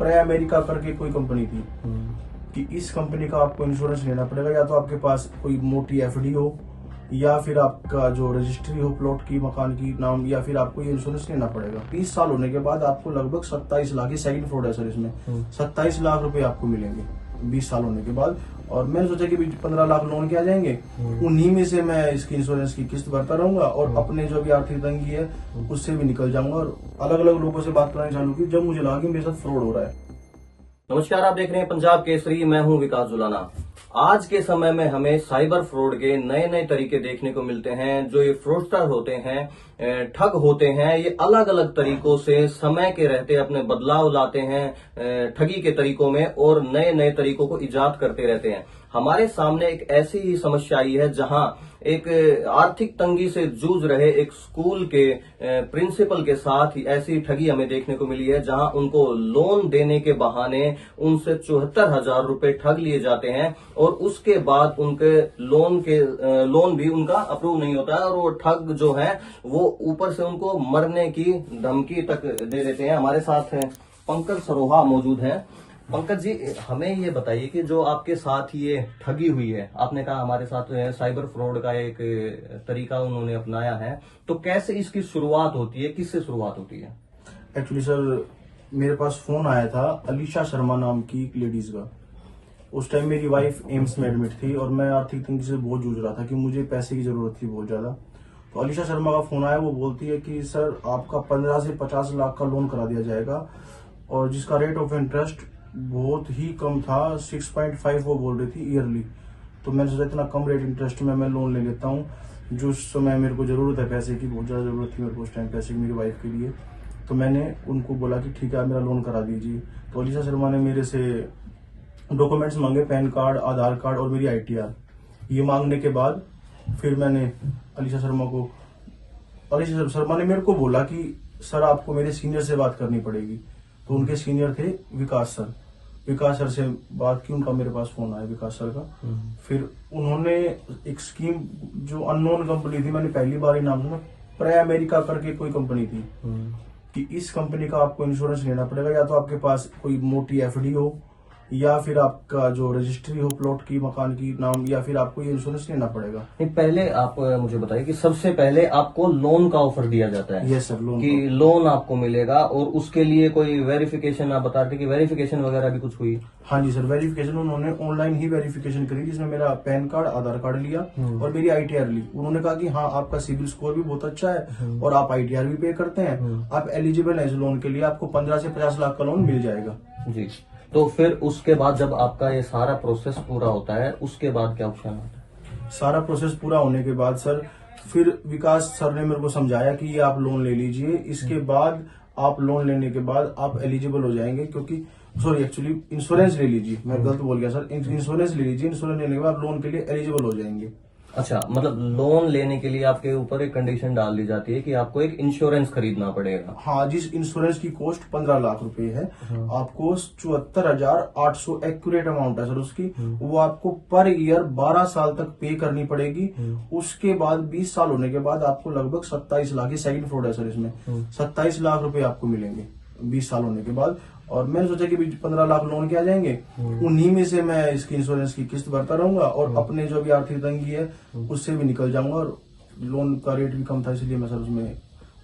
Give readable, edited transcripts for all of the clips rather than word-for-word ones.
Pray America करके कोई company थी कि इस कंपनी का आपको इंश्योरेंस लेना पड़ेगा, या तो आपके पास कोई मोटी एफडी हो या फिर आपका जो रजिस्ट्री हो प्लॉट की, मकान की नाम, या फिर आपको ये इंश्योरेंस लेना पड़ेगा। 30 साल होने के बाद आपको लगभग 27 लाख, सेकंड फ्रॉड है सर इसमें, 27 लाख रुपए आपको मिलेंगे 20 साल होने के बाद। और मैंने सोचा कि 15 लाख लोन के आ जाएंगे, उन्हीं में से मैं इसकी इंश्योरेंस की किस्त भरता रहूंगा और अपने जो भी आर्थिक तंगी है उससे भी निकल जाऊंगा। और अलग अलग लोगों से बात करना चालू की जब मुझे लगा कि मेरे साथ फ्रॉड हो रहा है। नमस्कार, आप देख रहे हैं पंजाब केसरी। मैं हूं विकास जुलाना। आज के समय में हमें साइबर फ्रॉड के नए नए तरीके देखने को मिलते हैं। जो ये फ्रॉडस्टर होते हैं, ठग होते हैं, ये अलग अलग तरीकों से समय के रहते अपने बदलाव लाते हैं ठगी के तरीकों में और नए नए तरीकों को इजाद करते रहते हैं। हमारे सामने एक ऐसी ही समस्या आई है जहां एक आर्थिक तंगी से जूझ रहे एक स्कूल के प्रिंसिपल के साथ ही ऐसी ठगी हमें देखने को मिली है, जहां उनको लोन देने के बहाने उनसे 74,000 रुपए ठग लिए जाते हैं और उसके बाद उनके लोन भी उनका अप्रूव नहीं होता है और वो ठग जो है वो ऊपर से उनको मरने की धमकी तक दे देते हैं। हमारे साथ पंकज सरोहा मौजूद हैं। पंकज जी, हमें ये बताइए कि जो आपके साथ ये ठगी हुई है, आपने कहा हमारे साथ साइबर फ्रॉड का एक तरीका उन्होंने अपनाया है, तो कैसे इसकी शुरुआत होती है, किससे शुरुआत होती है? एक्चुअली सर मेरे पास फोन आया था अलीशा शर्मा नाम की एक लेडीज का। उस टाइम मेरी वाइफ एम्स में एडमिट थी और मैं आर्थिक तंगी से बहुत जूझ रहा था कि मुझे पैसे की जरूरत थी बहुत ज्यादा। तो अलीशा शर्मा का फोन आया, वो बोलती है कि सर आपका 15 से 50 लाख का लोन करा दिया जाएगा और जिसका रेट ऑफ इंटरेस्ट बहुत ही कम था, 6.5 वो बोल रही थी ईयरली। तो मैंने सोचा इतना कम रेट इंटरेस्ट में मैं लोन ले लेता हूँ, जो उस समय मेरे को जरूरत है पैसे की, बहुत ज्यादा जरूरत थी मेरे को उस टाइम पैसे की मेरी वाइफ के लिए। तो मैंने उनको बोला कि ठीक है आप मेरा लोन करा दीजिए। तो अलीशा शर्मा ने मेरे से डॉक्यूमेंट्स मांगे, पैन कार्ड, आधार कार्ड और मेरी ITR। ये मांगने के बाद फिर मैंने अलीशा शर्मा ने मेरे को बोला कि सर आपको मेरे सीनियर से बात करनी पड़ेगी। तो उनके सीनियर थे विकास सर से बात की, उनका मेरे पास फोन आया विकास सर का। फिर उन्होंने एक स्कीम, जो अननोन कंपनी थी, मैंने पहली बार ही नाम सुना, प्रे अमेरिका करके कोई कंपनी थी कि इस कंपनी का आपको इंश्योरेंस लेना पड़ेगा, या तो आपके पास कोई मोटी एफडी हो या फिर आपका जो रजिस्ट्री हो प्लॉट की, मकान की नाम, या फिर आपको ये इंश्योरेंस लेना पड़ेगा। पहले आप मुझे बताइए कि सबसे पहले आपको लोन का ऑफर दिया जाता है। यस सर, लोन कि लोन आपको मिलेगा और उसके लिए कोई वेरिफिकेशन, आप बता रहे थे कि वेरिफिकेशन वगैरह भी कुछ हुई? हाँ जी सर, वेरिफिकेशन उन्होंने ऑनलाइन ही वेरिफिकेशन करी, जिसमें मेरा पैन कार्ड, आधार कार्ड लिया और मेरी ITR ली। उन्होंने कहा कि हाँ आपका सिविल स्कोर भी बहुत अच्छा है और आप ITR भी पे करते हैं, आप एलिजिबल हैं इस लोन के लिए, आपको 15 से 50 लाख का लोन मिल जाएगा। जी। तो फिर उसके बाद जब आपका ये सारा प्रोसेस पूरा होता है, उसके बाद क्या ऑप्शन होता है? सारा प्रोसेस पूरा होने के बाद सर फिर विकास सर ने मेरे को समझाया कि ये आप लोन ले लीजिए, इसके बाद आप लोन लेने के बाद आप एलिजिबल हो जाएंगे, क्योंकि सॉरी एक्चुअली इंश्योरेंस ले लीजिए, मैं गलत बोल गया सर, इंश्योरेंस ले लीजिए, इंश्योरेंस लेने के बाद लोन के लिए एलिजिबल हो जाएंगे। अच्छा, मतलब लोन लेने के लिए आपके ऊपर एक कंडीशन डाल दी जाती है कि आपको एक इंश्योरेंस खरीदना पड़ेगा। हाँ, जिस इंश्योरेंस की कॉस्ट 15 लाख रुपए है, आपको 74,800 एक्यूरेट अमाउंट है सर उसकी, वो आपको पर ईयर 12 साल तक पे करनी पड़ेगी। उसके बाद 20 साल होने के बाद आपको लगभग 27 लाख, सेकंड फ्रॉड है सर इसमें, 27 लाख रुपए आपको मिलेंगे 20 साल होने के बाद। और मैंने सोचा कि 15 लाख लोन के आ जाएंगे, उन्हीं में से मैं इसकी इंश्योरेंस की किस्त भरता रहूंगा और अपने जो भी आर्थिक तंगी है उससे भी निकल जाऊंगा। और लोन का रेट भी कम था, इसलिए मैं सर उसमें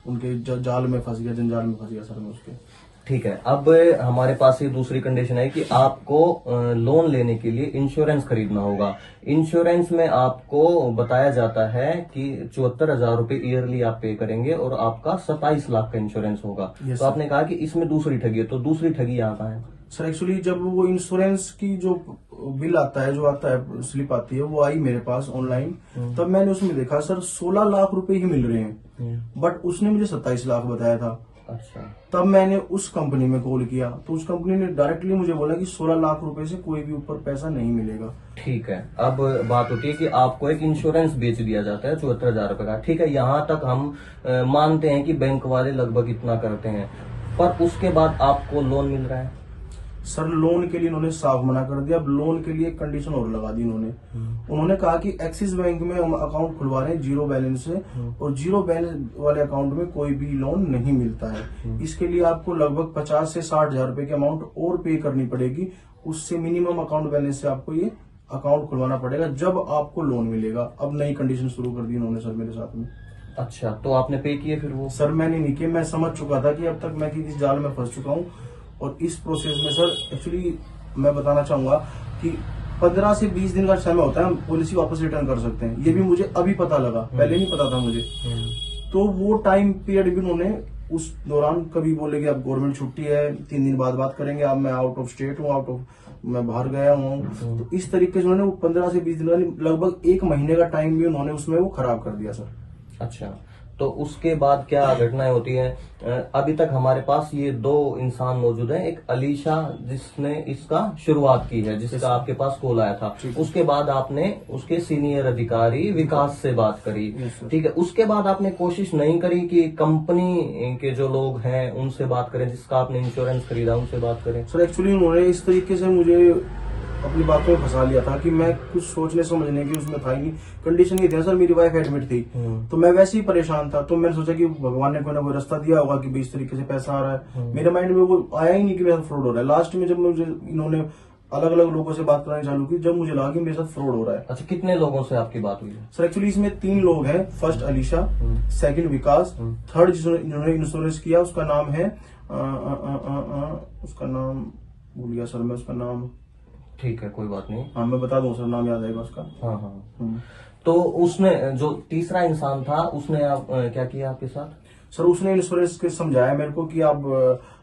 उनके जाल में फंस गया, जंजाल में फंस गया सर मैं उसके। ठीक है, अब हमारे पास ये दूसरी कंडीशन है कि आपको लोन लेने के लिए इंश्योरेंस खरीदना होगा। इंश्योरेंस में आपको बताया जाता है कि 74,000 रुपए ईयरली आप पे करेंगे और आपका 27 लाख का इंश्योरेंस होगा। तो आपने कहा कि इसमें दूसरी ठगी है, तो दूसरी ठगी यहाँ कहाँ है? सर एक्चुअली जब वो इंश्योरेंस की जो बिल आता है, जो आता है स्लिप आती है, वो आई मेरे पास ऑनलाइन, तब मैंने उसमें देखा सर 16 लाख रुपए ही मिल रहे हैं, बट उसने मुझे 27 लाख बताया था। अच्छा। तब मैंने उस कंपनी में कॉल किया तो उस कंपनी ने डायरेक्टली मुझे बोला कि 16 लाख रुपए से कोई भी ऊपर पैसा नहीं मिलेगा। ठीक है, अब बात होती है कि आपको एक इंश्योरेंस बेच दिया जाता है 74,000 रुपए का। ठीक है, यहाँ तक हम मानते हैं कि बैंक वाले लगभग इतना करते हैं, पर उसके बाद आपको लोन मिल रहा है? सर लोन के लिए इन्होंने साफ मना कर दिया। अब लोन के लिए कंडीशन और लगा दी इन्होंने। उन्होंने कहा कि एक्सिस बैंक में हम अकाउंट खुलवा रहे हैं जीरो बैलेंस से, और जीरो बैलेंस वाले अकाउंट में कोई भी लोन नहीं मिलता है। इसके लिए आपको लगभग 50 से 60 हजार रुपए की अमाउंट और पे करनी पड़ेगी। उससे मिनिमम अकाउंट बैलेंस से आपको ये अकाउंट खुलवाना पड़ेगा, जब आपको लोन मिलेगा। अब नई कंडीशन शुरू कर दी इन्होंने सर मेरे साथ में। अच्छा, तो आपने पे किए फिर वो? सर मैंने नहीं किया, मैं समझ चुका था कि अब तक मैं किसी जाल में फंस चुका हूँ। और इस प्रोसेस में सर एक्चुअली मैं बताना चाहूंगा कि 15 से 20 दिन का समय होता है, हम पॉलिसी वापस रिटर्न कर सकते हैं। ये भी मुझे अभी पता लगा, पहले नहीं पता था मुझे। तो वो टाइम पीरियड भी उन्होंने उस दौरान कभी बोले कि अब गवर्नमेंट छुट्टी है, 3 दिन बाद बात करेंगे, अब मैं आउट ऑफ स्टेट हूँ, मैं बाहर गया हूँ। तो इस तरीके से उन्होंने वो 15 से 20 दिन का लगभग 1 महीने का टाइम भी उन्होंने उसमें वो खराब कर दिया सर। अच्छा, तो उसके बाद क्या घटनाएं होती हैं? अभी तक हमारे पास ये 2 इंसान मौजूद हैं। एक अलीशा जिसने इसका शुरुआत की है, जिसका आपके पास कॉल आया था। उसके बाद आपने उसके सीनियर अधिकारी विकास से बात करी, ठीक है। उसके बाद आपने कोशिश नहीं करी कि कंपनी के जो लोग हैं उनसे बात करें, जिसका आपने इंश्योरेंस खरीदा, उनसे बात करें? सर एक्चुअली उन्होंने इस तरीके से मुझे अपनी बातों में फंसा लिया था कि मैं कुछ सोचने समझने की उसमें था ही नहीं। कंडीशन ये थी सर, मेरी वाइफ एडमिट थी, तो मैं वैसे ही परेशान था। तो मैंने सोचा कि भगवान ने कोई ना कोई रास्ता दिया होगा कि इस तरीके से पैसा आ रहा है। मेरे माइंड में वो आया ही नहीं कि मेरे साथ फ्रॉड हो रहा है। लास्ट में जब मुझे इन्होंने अलग अलग लोगों से बात करानी चालू की, जब मुझे लगा कि मेरे साथ फ्रॉड हो रहा है। अच्छा, कितने लोगों से आपकी बात हुई है? सर एक्चुअली इसमें 3 लोग हैं। फर्स्ट अलीशा, सेकंड विकास, थर्ड जिन्होंने इंश्योरेंस किया उसका नाम है उसका नाम भूल गया सर मैं उसका नाम। ठीक है, कोई बात नहीं। हाँ मैं बता दूं सर, नाम याद आएगा उसका। हाँ हाँ। तो उसने जो तीसरा इंसान था, उसने आप क्या किया आपके साथ? सर उसने इंश्योरेंस के समझाया मेरे को कि आप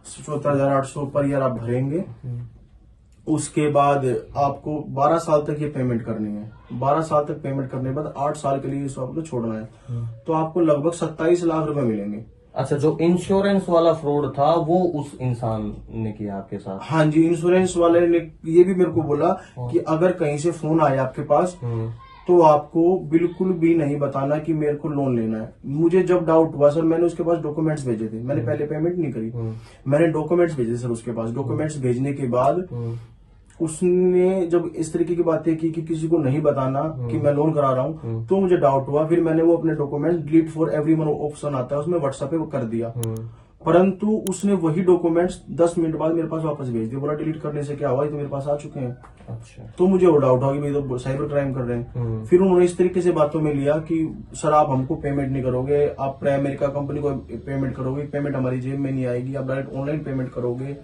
74,800 पर ईयर आप भरेंगे, उसके बाद आपको 12 साल तक ये पेमेंट करनी है। 12 साल तक पेमेंट करने के बाद 8 साल के लिए इसको आपको छोड़ना है। तो आपको लगभग 27 लाख रुपए मिलेंगे। अच्छा, जो इंश्योरेंस वाला फ्रॉड था वो उस इंसान ने किया आपके साथ? हाँ जी, इंश्योरेंस वाले ने ये भी मेरे को बोला कि अगर कहीं से फोन आए आपके पास तो आपको बिल्कुल भी नहीं बताना कि मेरे को लोन लेना है। मुझे जब डाउट हुआ सर, मैंने उसके पास डॉक्यूमेंट्स भेजे थे। मैंने पहले पेमेंट नहीं करी, मैंने डॉक्यूमेंट्स भेजे सर उसके पास। डॉक्यूमेंट्स भेजने के बाद उसने जब इस तरीके की बातें की कि किसी को नहीं बताना कि मैं लोन करा रहा हूँ, तो मुझे डाउट हुआ। फिर मैंने वो अपने document delete for everyone option आता है उसमें व्हाट्सएप पे वो कर दिया। परंतु उसने वही डॉक्यूमेंट्स 10 मिनट बाद मेरे पास वापस भेज दिए। बोला डिलीट करने से क्या हुआ, ये तो मेरे पास आ चुके हैं। अच्छा, तो मुझे वो डाउट हुआ कि भाई तो साइबर क्राइम कर रहे हैं। फिर उन्होंने इस तरीके से बातों में लिया कि सर आप हमको पेमेंट नहीं करोगे, आप प्राइम अमेरिका कंपनी को पेमेंट करोगे, पेमेंट हमारी जेब में नहीं आएगी, आप डायरेक्ट ऑनलाइन पेमेंट करोगे,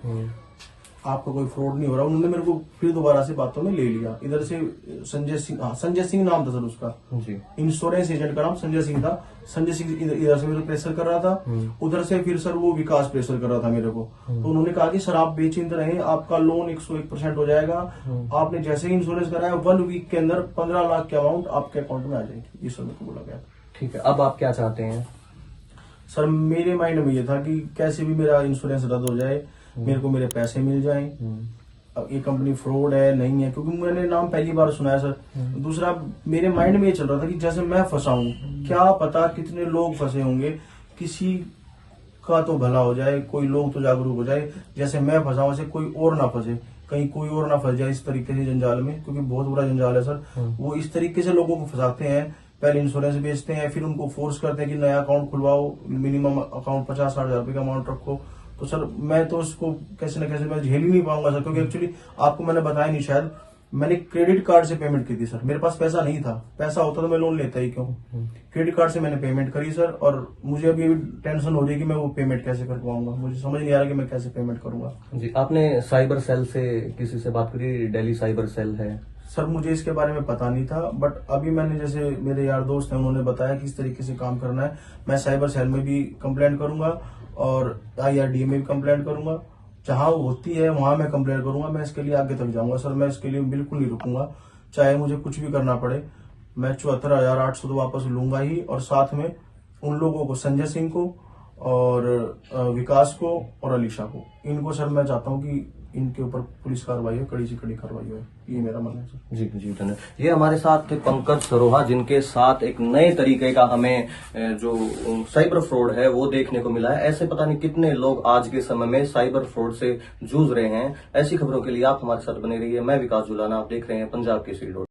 आपका कोई फ्रॉड नहीं हो रहा। उन्होंने मेरे को फिर दोबारा से बातों में ले लिया। इधर से संजय सिंह नाम था सर उसका जी, इंश्योरेंस एजेंट का नाम संजय सिंह था। संजय सिंह इधर से मेरे को प्रेशर कर रहा था, उधर से फिर सर वो विकास प्रेशर कर रहा था मेरे को। तो उन्होंने कहा कि सर आप बेचिंत रहें, आपका लोन 101% हो जाएगा। आपने जैसे ही इंश्योरेंस कराया 1 वीक के अंदर 15 लाख की अमाउंट आपके अकाउंट में आ जाएगी, ये सर मेरे को बोला गया। ठीक है, अब आप क्या चाहते हैं? सर मेरे माइंड में ये था कि कैसे भी मेरा इंश्योरेंस रद्द हो जाए, मेरे को मेरे पैसे मिल जाएं। अब ये कंपनी फ्रॉड है नहीं है, क्योंकि मैंने नाम पहली बार सुना है सर। दूसरा मेरे माइंड में ये चल रहा था कि जैसे मैं फंसा हूं, क्या पता कितने लोग फंसे होंगे, किसी का तो भला हो जाए, कोई लोग तो जागरूक हो जाए। जैसे मैं फंसा हूं वैसे कोई और ना फंसे, कहीं कोई और ना फंस जाए इस तरीके से जंजाल में, क्योंकि बहुत बुरा जंजाल है सर। वो इस तरीके से लोगों को फंसाते हैं, पहले इंश्योरेंस बेचते हैं, फिर उनको फोर्स करते हैं कि नया अकाउंट खुलवाओ, मिनिमम अकाउंट 50-60 हजार रुपए का अमाउंट रखो। तो सर मैं तो उसको कैसे न कैसे मैं झेल ही नहीं पाऊंगा सर, क्योंकि एक्चुअली आपको मैंने बताया नहीं शायद, मैंने क्रेडिट कार्ड से पेमेंट की थी सर। मेरे पास पैसा नहीं था, पैसा होता तो मैं लोन लेता ही क्यों। क्रेडिट कार्ड से मैंने पेमेंट करी सर, और मुझे अभी टेंशन हो रही है कि मैं वो पेमेंट कैसे कर पाऊंगा। मुझे समझ नहीं आ रहा कि मैं कैसे पेमेंट करूंगा। जी, आपने साइबर सेल से किसी से बात करी? दिल्ली साइबर सेल है सर, मुझे इसके बारे में पता नहीं था, बट अभी मैंने जैसे मेरे यार दोस्त हैं उन्होंने बताया कि इस तरीके से काम करना है। मैं साइबर सेल में भी कंप्लेंट करूंगा और IRDA में भी कंप्लेंट करूंगा, जहां होती है वहां मैं कंप्लेंट करूंगा। मैं इसके लिए आगे तक जाऊंगा सर, मैं इसके लिए बिल्कुल नहीं रुकूंगा, चाहे मुझे कुछ भी करना पड़े। मैं 74,800 तो वापस लूंगा ही, और साथ में उन लोगों को, संजय सिंह को और विकास को और अलीशा को, इनको सर मैं चाहता हूँ कि इनके ऊपर पुलिस कार्रवाई हो, कड़ी से कड़ी कार्रवाई हो, ये मेरा मानना है सर। जी जी धन्यवाद। ये हमारे साथ थे पंकज सरोहा, जिनके साथ एक नए तरीके का हमें जो साइबर फ्रॉड है वो देखने को मिला है। ऐसे पता नहीं कितने लोग आज के समय में साइबर फ्रॉड से जूझ रहे हैं। ऐसी खबरों के लिए आप हमारे साथ बने रहिए। मैं विकास जुलाना, आप देख रहे हैं पंजाब केसरी।